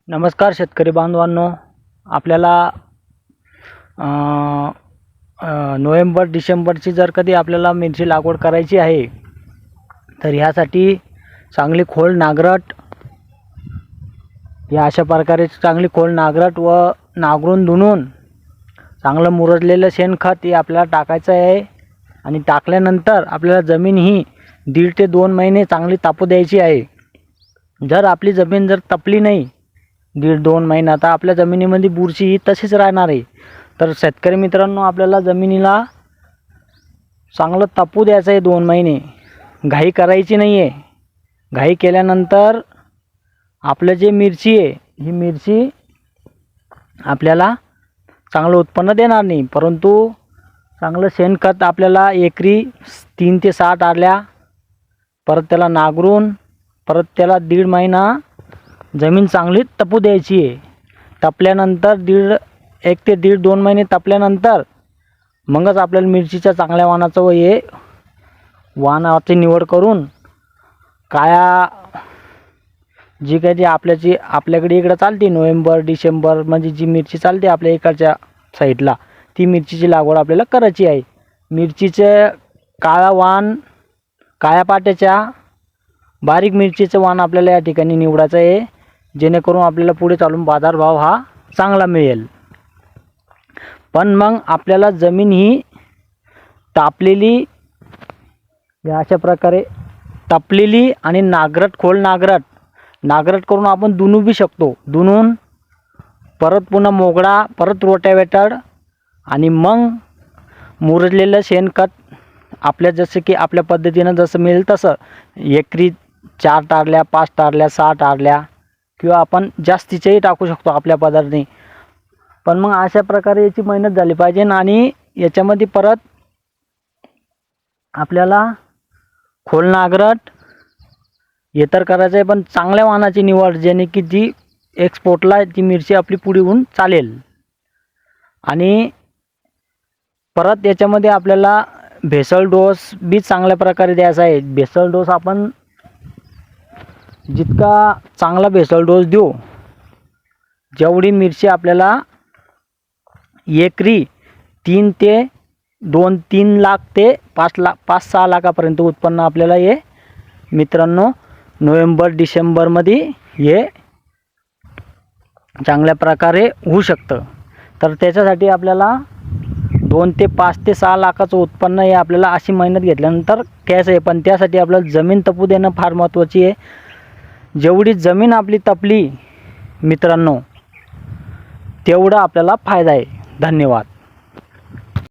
नमस्कार शेतकरी बांधवांनो, आपल्याला नोव्हेंबर डिसेंबरची जर कधी आपल्याला मिरची लागवड करायची आहे तर ह्यासाठी चांगली खोल नांगरट, या अशा प्रकारे चांगली खोल नांगरट व नांगरून धुणून चांगलं मुरजलेलं शेणखत हे आपल्याला टाकायचं आहे. आणि टाकल्यानंतर आपल्याला जमीन ही 1.5 ते 2 महिने चांगली तापू द्यायची आहे. जर आपली जमीन जर तपली नाही 1.5-2 महिना तर आपल्या जमिनीमध्ये बुरशी ही तशीच राहणार आहे. तर शेतकरी मित्रांनो, आपल्याला जमिनीला चांगलं तापू द्यायचं आहे 2 महिने. घाई करायची नाही आहे. घाई केल्यानंतर आपलं जे मिरची आहे ही मिरची आपल्याला चांगलं उत्पन्न देणार नाही. परंतु चांगलं शेणखत आपल्याला एकरी 3 ते 6 टारल्या, परत त्याला नांगरून परत त्याला 1.5 महिना जमीन चांगली तपू द्यायची आहे. तपल्यानंतर 1 ते 1.5-2 महिने तपल्यानंतर मगच आपल्याला मिरचीच्या चांगल्या वाणाचं व हे वाणाची निवड करून काया जी काही आपल्याकडे इकडं चालते नोव्हेंबर डिसेंबर म्हणजे जी मिरची चालते आपल्या इकडच्या साईडला, ती मिरचीची लागवड आपल्याला करायची आहे. मिरचीचे काळा वाण, काळ्या पाट्याच्या बारीक मिरचीचं वाण आपल्याला या ठिकाणी निवडायचं आहे, जेणेकरून आपल्याला पुढे चालून बाजारभाव हा चांगला मिळेल. पण मग आपल्याला जमीन ही तापलेली, या अशा प्रकारे तापलेली आणि खोल नांगरट करून आपण धुणू बी शकतो. धुणून परत पुन्हा मोगडा, परत रोटावेटर आणि मग मुरजलेलं शेणखत आपल्या जसं की आपल्या पद्धतीनं जसं मिळेल तसं एकरी 4 टारल्या, 5 टारल्या, 6 टारल्या किंवा आपण जास्तीचेही टाकू शकतो आपल्या पद्धतीने. पण मग अशा प्रकारे याची मेहनत झाली पाहिजे. आणि याच्यामध्ये परत आपल्याला खोल नांगरट हे तर करायचं आहे, पण चांगल्या वाणाची निवड, जेणे की जी एक्सपोर्टला ती मिरची आपली पुढे होऊन चालेल. आणि परत याच्यामध्ये आपल्याला भेसळ डोस बी चांगल्या प्रकारे द्यायचा आहे. भेसळ डोस आपण जितका चांगला भेसळ डोस देऊ, जेवढी मिरची आपल्याला एकरी 2-3 लाख ते 5-6 लाखापर्यंत उत्पन्न आपल्याला हे मित्रांनो नोव्हेंबर डिसेंबरमध्ये हे चांगल्या प्रकारे होऊ शकतं. तर त्याच्यासाठी आपल्याला 2 ते 5 ते 6 लाखाचं उत्पन्न हे आपल्याला अशी मेहनत घेतल्यानंतर घ्यायचं आहे. पण त्यासाठी आपल्याला जमीन तपू देणं फार महत्त्वाची आहे. जेवढी जमीन आपली तपली मित्रांनो, तेवढा आपल्याला फायदा आहे. धन्यवाद.